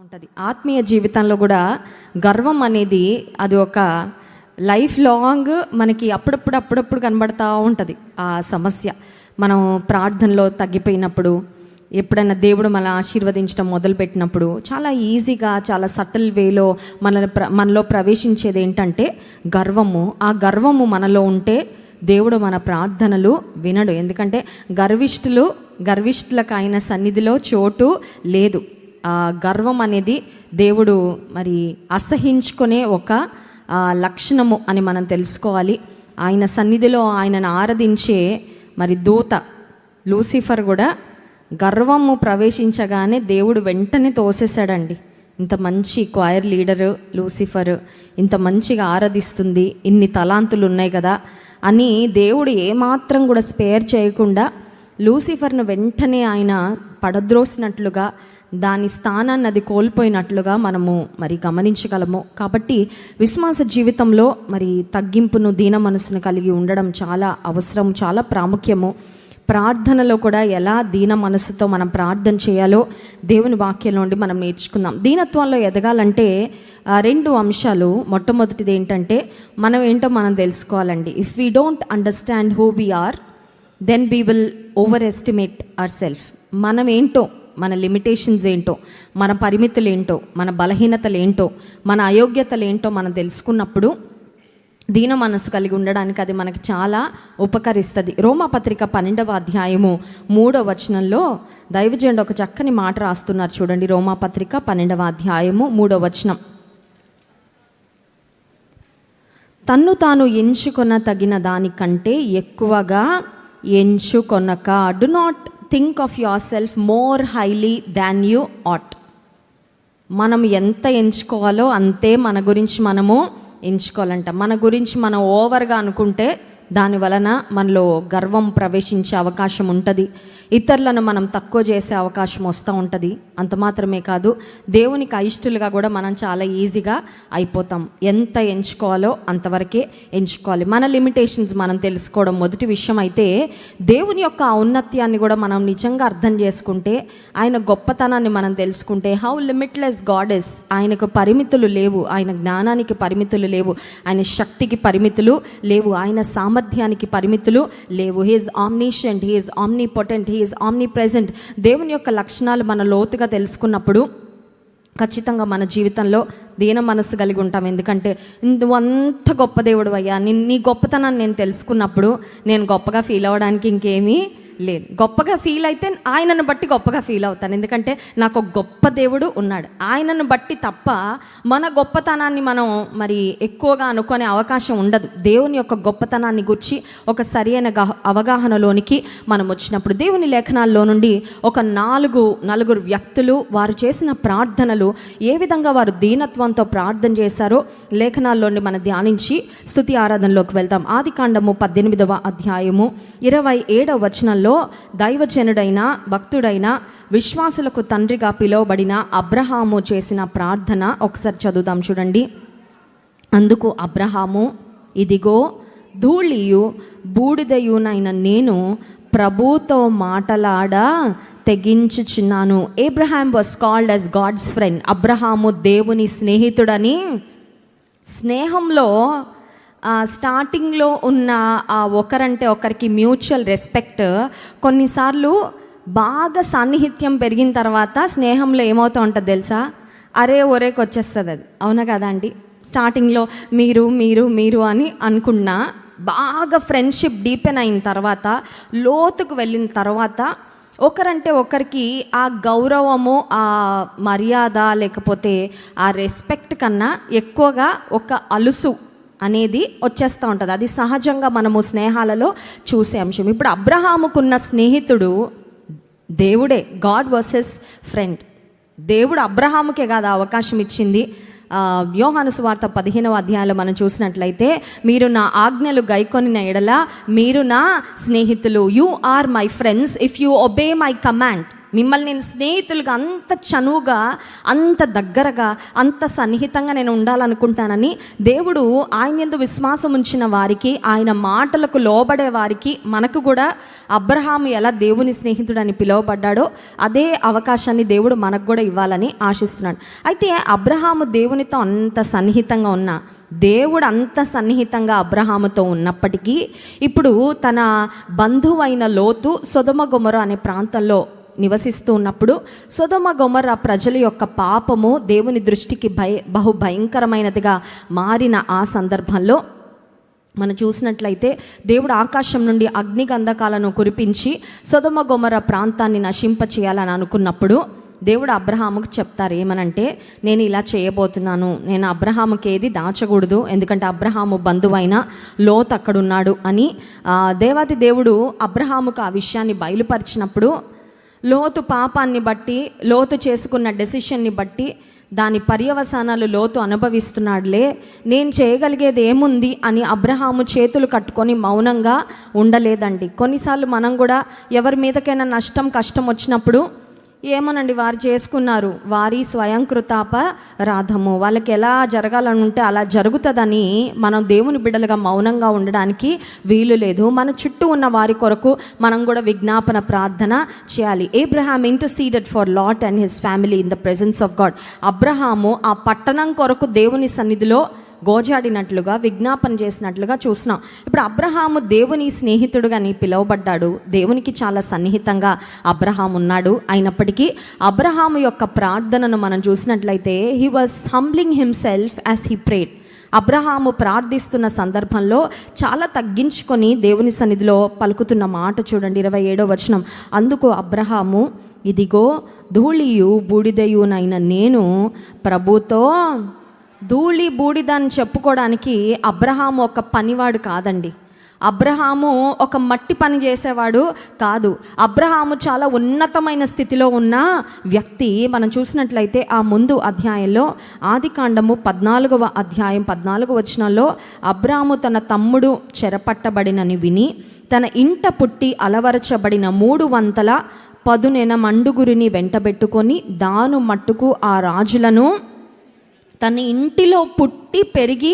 ఉంటుంది. ఆత్మీయ జీవితంలో కూడా గర్వం అనేది అది ఒక లైఫ్ లాంగ్ మనకి అప్పుడప్పుడు కనబడతా ఉంటుంది. ఆ సమస్య మనం ప్రార్థనలో తగ్గిపోయినప్పుడు, ఎప్పుడైనా దేవుడు మన ఆశీర్వదించడం మొదలుపెట్టినప్పుడు చాలా ఈజీగా, చాలా సటిల్ వేలో మనలో ప్రవేశించేది ఏంటంటే గర్వము. ఆ గర్వము మనలో ఉంటే దేవుడు మన ప్రార్థనలు వినడు. ఎందుకంటే గర్విష్ఠులకు ఆయన సన్నిధిలో చోటు లేదు. ఆ గర్వం అనేది దేవుడు మరి అసహించుకునే ఒక లక్షణము అని మనం తెలుసుకోవాలి. ఆయన సన్నిధిలో ఆయనను ఆరాధించే మరి దూత లూసిఫర్ కూడా గర్వము ప్రవేశించగానే దేవుడు వెంటనే తోసేశాడండి. ఇంత మంచి క్వైర్ లీడరు లూసిఫర్, ఇంత మంచిగా ఆరాధిస్తుంది, ఇన్ని తలాంతులు ఉన్నాయి కదా అని దేవుడు ఏమాత్రం కూడా స్పేర్ చేయకుండా లూసిఫర్ను వెంటనే ఆయన పడద్రోసినట్లుగా, దాని స్థానాన్ని అది కోల్పోయినట్లుగా మనము మరి గమనించగలము. కాబట్టి విశ్వాస జీవితంలో మరి తగ్గింపును, దీన మనసును కలిగి ఉండడం చాలా అవసరం, చాలా ప్రాముఖ్యము. ప్రార్థనలో కూడా ఎలా దీన మనసుతో మనం ప్రార్థన చేయాలో దేవుని వాక్యంలో నుండి మనం నేర్చుకుందాం. దీనత్వంలో ఎదగాలంటే 2 అంశాలు. మొట్టమొదటిది ఏంటంటే మనం ఏంటో మనం తెలుసుకోవాలండి. If we don't understand who we are, then we will overestimate ourself. మనం ఏంటో, మన లిమిటేషన్స్ ఏంటో, మన పరిమితులు ఏంటో, మన బలహీనతలు ఏంటో, మన అయోగ్యతలు ఏంటో మనం తెలుసుకున్నప్పుడు దీన మనసు కలిగి ఉండడానికి అది మనకి చాలా ఉపకరిస్తుంది. రోమాపత్రిక 12వ అధ్యాయము 3వ వచనంలో దైవజనుడు ఒక చక్కని మాట రాస్తున్నారు చూడండి. రోమాపత్రిక 12వ అధ్యాయము 3వ వచనం. తన్ను తాను ఎంచుకొన తగిన దానికంటే ఎక్కువగా ఎంచుకొనక, do not think of yourself more highly than you ought. మనం ఎంత ఎంచుకోవాలో అంతే మన గురించి మనము ఎంచుకోవాలంట. మన గురించి మనం ఓవర్గా అనుకుంటే దాని వలన మనలో గర్వం ప్రవేశించే అవకాశం ఉంటుంది. ఇతరులను మనం తక్కువ చేసే అవకాశం వస్తూ ఉంటుంది. అంత మాత్రమే కాదు, దేవునికి అయిష్టులుగా కూడా మనం చాలా ఈజీగా అయిపోతాం. ఎంత ఎంచుకోవాలో అంతవరకే ఎంచుకోవాలి. మన లిమిటేషన్స్ మనం తెలుసుకోవడం మొదటి విషయం. అయితే దేవుని యొక్క ఔన్నత్యాన్ని కూడా మనం నిజంగా అర్థం చేసుకుంటే, ఆయన గొప్పతనాన్ని మనం తెలుసుకుంటే, హౌ లిమిట్లెస్ గాడ్ ఇస్. ఆయనకు పరిమితులు లేవు, ఆయన జ్ఞానానికి పరిమితులు లేవు, ఆయన శక్తికి పరిమితులు లేవు, ఆయన సామర్థ్యానికి పరిమితులు లేవు. He is omniscient, he is omnipotent, he is omnipresent. దేవుని యొక్క లక్షణాలు మన లోతుగా తెలుసుకున్నప్పుడు ఖచ్చితంగా మన జీవితంలో దీన మనసు కలిగి ఉంటాం. ఎందుకంటే నువ్వు అంత గొప్ప దేవుడు అయ్యా, నీ గొప్పతనాన్ని నేను తెలుసుకున్నప్పుడు నేను గొప్పగా ఫీల్ అవ్వడానికి ఇంకేమీ లేదు. గొప్పగా ఫీల్ అయితే ఆయనను బట్టి గొప్పగా ఫీల్ అవుతాను. ఎందుకంటే నాకు ఒక గొప్ప దేవుడు ఉన్నాడు. ఆయనను బట్టి తప్ప మన గొప్పతనాన్ని మనం మరి ఎక్కువగా అనుకునే అవకాశం ఉండదు. దేవుని యొక్క గొప్పతనాన్ని గురించి ఒక సరైన అవగాహనలోనికి మనం వచ్చినప్పుడు దేవుని లేఖనాల్లో నుండి ఒక నలుగురు వ్యక్తులు వారు చేసిన ప్రార్థనలు, ఏ విధంగా వారు దీనత్వంతో ప్రార్థన చేశారో లేఖనాల్లోని మనం ధ్యానించి స్తుతి ఆరాధనలోకి వెళ్తాం. ఆదికాండము 18వ అధ్యాయము 27వ వచనంలో దైవజనుడైన, భక్తుడైన, విశ్వాసులకు తండ్రిగా పిలువబడిన అబ్రహాము చేసిన ప్రార్థన ఒకసారి చదువుదాం చూడండి. అందుకు అబ్రహాము, ఇదిగో ధూళియు బూడిదయునైన నేను ప్రభుతో మాటలాడ తెగించుచున్నాను. Abraham was called as God's friend. Abraham దేవుని స్నేహితుడని. స్నేహంలో స్టార్టింగ్లో ఉన్న ఒకరంటే ఒకరికి మ్యూచువల్ రెస్పెక్ట్ కొన్నిసార్లు బాగా సాన్నిహిత్యం పెరిగిన తర్వాత స్నేహంలో ఏమవుతూ ఉంటుంది తెలుసా? అరే ఒరేకి వచ్చేస్తుంది అది. అవునా కదా అండి? స్టార్టింగ్లో మీరు మీరు మీరు అని అనుకున్నా బాగా ఫ్రెండ్షిప్ డీపెన్ అయిన తర్వాత, లోతుకు వెళ్ళిన తర్వాత ఒకరంటే ఒకరికి ఆ గౌరవము, ఆ మర్యాద, లేకపోతే ఆ రెస్పెక్ట్ కన్నా ఎక్కువగా ఒక అలుసు అనేది వచ్చేస్తూ ఉంటుంది. అది సహజంగా మనము స్నేహాలలో చూసే అంశం. ఇప్పుడు అబ్రహాముకున్న స్నేహితుడు దేవుడే. God was his friend. దేవుడు అబ్రహాముకే కాదు అవకాశం ఇచ్చింది. యోహాను సువార్త 15వ అధ్యాయంలో మనం చూసినట్లయితే, మీరు నా ఆజ్ఞలు గైకొనిన ఎడల మీరు నా స్నేహితులు. You are my friends if you obey my command. మిమ్మల్ని నేను స్నేహితులుగా అంత చనువుగా, అంత దగ్గరగా, అంత సన్నిహితంగా నేను ఉండాలనుకుంటానని దేవుడు ఆయన యందు విశ్వాసం ఉంచిన వారికి, ఆయన మాటలకు లోబడే వారికి, మనకు కూడా అబ్రహాము ఎలా దేవుని స్నేహితుడని పిలువబడ్డాడో అదే అవకాశాన్ని దేవుడు మనకు కూడా ఇవ్వాలని ఆశిస్తున్నాడు. అయితే అబ్రహాము దేవునితో అంత సన్నిహితంగా ఉన్నా, దేవుడు అంత సన్నిహితంగా అబ్రహాముతో ఉన్నప్పటికీ ఇప్పుడు తన బంధువైన లోతు సొదొమ గొమొర్రా అనే ప్రాంతంలో నివసిస్తూ ఉన్నప్పుడు సొదొమ గొమొర్రా ప్రజల యొక్క పాపము దేవుని దృష్టికి బహు భయంకరమైనదిగా మారిన ఆ సందర్భంలో మనం చూసినట్లయితే దేవుడు ఆకాశం నుండి అగ్నిగంధకాలను కురిపించి సొదొమ గొమొర్రా ప్రాంతాన్ని నశింపచేయాలని అనుకున్నప్పుడు దేవుడు అబ్రహాముకు చెప్తారు ఏమనంటే, నేను ఇలా చేయబోతున్నాను, నేను అబ్రహాముకి ఏది దాచకూడదు, ఎందుకంటే అబ్రహాము బంధువైన లోతు అక్కడున్నాడు అని దేవాది దేవుడు అబ్రహాముకు ఆ విషయాన్ని బయలుపరిచినప్పుడు లోతు పాపాన్ని బట్టి, లోతు చేసుకున్న డెసిషన్ని బట్టి దాని పర్యవసానాలు లోతు అనుభవిస్తున్నాడులే, నేను చేయగలిగేది ఏముంది అని అబ్రహాము చేతులు కట్టుకొని మౌనంగా ఉండలేదండి. కొన్నిసార్లు మనం కూడా ఎవరి మీదకైనా నష్టం, కష్టం వచ్చినప్పుడు ఏమోనండి వారు చేసుకున్నారు, వారి స్వయంకృతాపరాధము, వాళ్ళకి ఎలా జరగాలని ఉంటే అలా జరుగుతుందని మనం దేవుని బిడ్డలుగా మౌనంగా ఉండడానికి వీలు లేదు. మన చుట్టూ ఉన్న వారి కొరకు మనం కూడా విజ్ఞాపన ప్రార్థన చేయాలి. Abraham interceded for Lot and his family in the presence of God. Abraham ఆ పట్టణం కొరకు దేవుని సన్నిధిలో గోజాడినట్లుగా, విజ్ఞాపన చేసినట్లుగా చూస్తున్నాం. ఇప్పుడు అబ్రహాము దేవుని స్నేహితుడుగా పిలువబడ్డాడు. దేవునికి చాలా సన్నిహితంగా అబ్రహాం ఉన్నాడు. అయినప్పటికీ అబ్రహాము యొక్క ప్రార్థనను మనం చూసినట్లయితే he was humbling himself as he prayed. Abraham ప్రార్థిస్తున్న సందర్భంలో చాలా తగ్గించుకొని దేవుని సన్నిధిలో పలుకుతున్న మాట చూడండి, 27వ వచనం. అందుకు అబ్రహాము, ఇదిగో ధూళియు బూడిదయునైన నేను ప్రభుతో. ధూళి బూడిద అని చెప్పుకోవడానికి అబ్రహాము ఒక పనివాడు కాదండి. అబ్రహాము ఒక మట్టి పని చేసేవాడు కాదు. అబ్రహాము చాలా ఉన్నతమైన స్థితిలో ఉన్న వ్యక్తి. మనం చూసినట్లయితే ఆ ముందు అధ్యాయంలో ఆదికాండము 14వ అధ్యాయం 14వ వచనంలో అబ్రహాము తన తమ్ముడు చెరపట్టబడినని విని తన ఇంట పుట్టి అలవరచబడిన 300 మండుగురిని వెంటబెట్టుకొని దాను మట్టుకు ఆ రాజులను, తన ఇంటిలో పుట్టి పెరిగి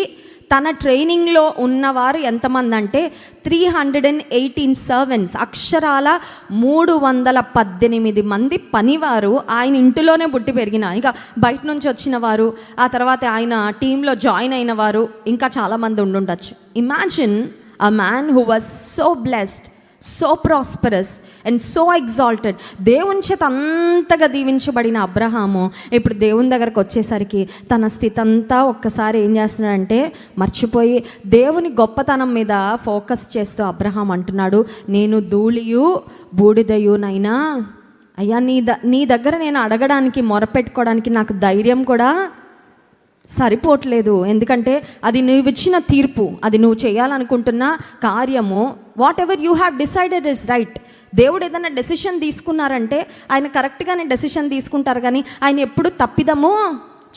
తన ట్రైనింగ్లో ఉన్నవారు ఎంతమంది అంటే 318 సర్వెంట్స్, అక్షరాల 318 మంది పనివారు ఆయన ఇంటిలోనే పుట్టి పెరిగిన, ఇంకా బయట నుంచి వచ్చిన వారు, ఆ తర్వాత ఆయన టీంలో జాయిన్ అయిన వారు ఇంకా చాలామంది ఉండుండొచ్చు. Imagine a man who was so blessed, so prosperous and so exalted. దేవుని చేత అంతగా దీవించబడిన అబ్రహాము ఇప్పుడు దేవుని దగ్గరకు వచ్చేసరికి తన స్థితి అంతా ఒక్కసారి ఏం చేస్తున్నాడంటే మర్చిపోయి దేవుని గొప్పతనం మీద ఫోకస్ చేస్తూ అబ్రహాం అంటున్నాడు, నేను ధూళియు బూడిదయునైనా అయ్యా నీ దగ్గర నేను అడగడానికి, మొరపెట్టుకోవడానికి నాకు ధైర్యం కూడా సరిపోవట్లేదు. ఎందుకంటే అది నువ్వు ఇచ్చిన తీర్పు, అది నువ్వు చేయాలనుకుంటున్న కార్యము, what ever you have decided is right. దేవుడు ఏదైనా డెసిషన్ తీసుకున్నారంటే ఆయన కరెక్ట్గానే డెసిషన్ తీసుకుంటారు, కానీ ఆయన ఎప్పుడు తప్పిదము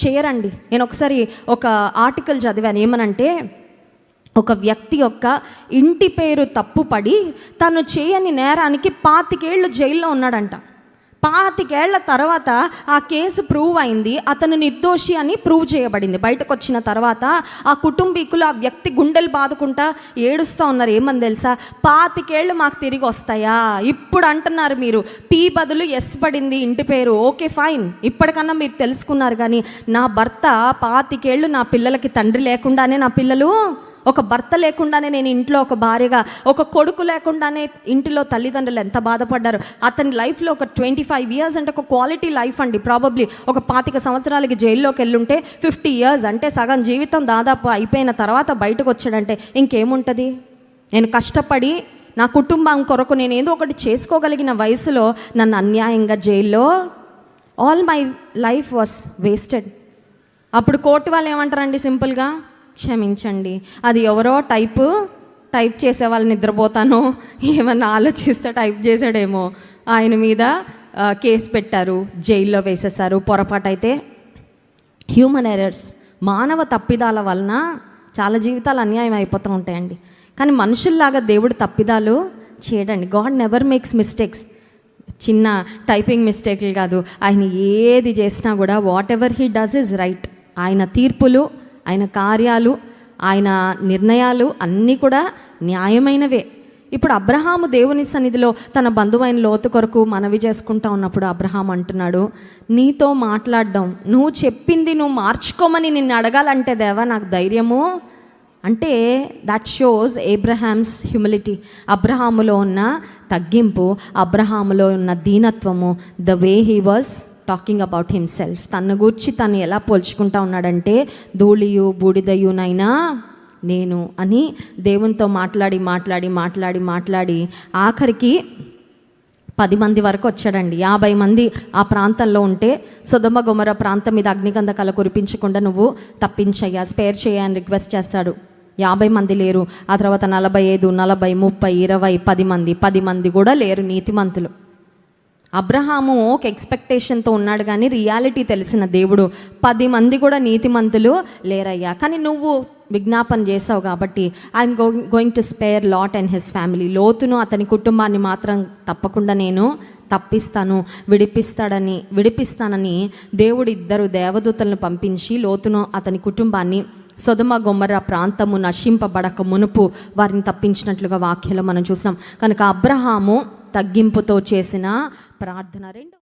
చేయరండి. నేను ఒకసారి ఒక ఆర్టికల్ చదివాను. ఏమనంటే ఒక వ్యక్తి యొక్క ఇంటి పేరు తప్పుపడి తను చేయని నేరానికి 25 ఏళ్ళు జైల్లో ఉన్నాడంట. 25 ఏళ్ల తర్వాత ఆ కేసు ప్రూవ్ అయింది, అతను నిర్దోషి అని ప్రూవ్ చేయబడింది. బయటకు వచ్చిన తర్వాత ఆ కుటుంబీకులు ఆ వ్యక్తి గుండెలు బాదుకుంటా ఏడుస్తూ ఉన్నారు. ఏమని తెలుసా, 25 ఏళ్ళు మాకు తిరిగి వస్తాయా? ఇప్పుడు అంటున్నారు మీరు పీ బదులు ఎస్ పడింది ఇంటి పేరు, ఓకే ఫైన్, ఇప్పటికన్నా మీరు తెలుసుకున్నారు. కానీ నా భర్త 25 ఏళ్ళు నా పిల్లలకి తండ్రి లేకుండానే, నా పిల్లలు ఒక భర్త లేకుండానే, నేను ఇంట్లో ఒక భార్యగా, ఒక కొడుకు లేకుండానే ఇంటిలో తల్లిదండ్రులు ఎంత బాధపడ్డారు. అతని లైఫ్లో ఒక 25 ఇయర్స్ అంటే ఒక క్వాలిటీ లైఫ్ అండి. ప్రాబబ్లీ ఒక 25 సంవత్సరాలకి జైల్లోకి వెళ్ళుంటే 50 ఇయర్స్ అంటే సగం జీవితం దాదాపు అయిపోయిన తర్వాత బయటకు వచ్చాడంటే ఇంకేముంటుంది? నేను కష్టపడి నా కుటుంబం కొరకు నేను ఏదో ఒకటి చేసుకోగలిగిన వయసులో నన్ను అన్యాయంగా జైల్లో, all my life was wasted. అప్పుడు కోర్టు వాళ్ళు ఏమంటారండి సింపుల్గా, క్షమించండి, అది ఎవరో టైప్ చేసే వాళ్ళు నిద్రపోతానో ఏమన్నా ఆలోచిస్తే టైప్ చేశాడేమో, ఆయన మీద కేసు పెట్టారు, జైల్లో వేసేసారు. పొరపాటు అయితే హ్యూమన్ ఎర్రర్స్, మానవ తప్పిదాల వలన చాలా జీవితాలు అన్యాయం అయిపోతూ ఉంటాయండి. కానీ మనుషుల్లాగా దేవుడు తప్పిదాలు చేయడండి. God never makes mistakes. చిన్న టైపింగ్ మిస్టేక్లు కాదు, ఆయన ఏది చేసినా కూడా whatever he does is right. ఆయన తీర్పులు, ఆయన కార్యాలు, ఆయన నిర్ణయాలు అన్నీ కూడా న్యాయమైనవే. ఇప్పుడు అబ్రహాము దేవుని సన్నిధిలో తన బంధువైన లోతు కొరకు మనవి చేసుకుంటా ఉన్నప్పుడు అబ్రహాం అంటున్నాడు, నీతో మాట్లాడడం, నువ్వు చెప్పింది నువ్వు మార్చుకోమని నిన్ను అడగాలంటే దేవా నాకు ధైర్యము అంటే దట్ షోస్ ఏబ్రహామ్స్ హ్యూమిలిటీ. అబ్రహాములో ఉన్న తగ్గింపు, అబ్రహాములో ఉన్న దీనత్వము, the way he was talking about himself. తన గురించి తను ఎలా పోల్చుకుంటా ఉన్నాడంటే ధూళియు బూడిదయునైనా నేను అని దేవునితో మాట్లాడి మాట్లాడి మాట్లాడి మాట్లాడి ఆఖరికి 10 మంది వరకు వచ్చాడండి. 50 మంది ఆ ప్రాంతంలో ఉంటే సొదొమ గొమొర్రా ప్రాంతం మీద అగ్నిగంధకాలు కురిపించకుండా నువ్వు తప్పించయ్యా, స్పేర్ చేయ అని రిక్వెస్ట్ చేస్తాడు. 50 మంది లేరు. ఆ తర్వాత 45, 40, 30, 20, 10 మంది కూడా లేరు నీతిమంతులు. అబ్రహాము ఒక ఎక్స్పెక్టేషన్తో ఉన్నాడు, కానీ రియాలిటీ తెలిసిన దేవుడు 10 మంది కూడా నీతిమంతులు లేరయ్యా, కానీ నువ్వు విజ్ఞాపన చేసావు కాబట్టి I'm going to spare lot and his family. లోతును అతని కుటుంబాన్ని మాత్రం తప్పకుండా నేను తప్పిస్తాను, విడిపిస్తానని దేవుడు 2 దేవదూతలను పంపించి లోతును అతని కుటుంబాన్ని సొదొమ గొమొర్రా ప్రాంతము నశింపబడక మునుపు వారిని తప్పించినట్లుగా వాక్యంలో మనం చూసాం. కనుక అబ్రహాము తగ్గింపుతో చేసిన ప్రార్థన.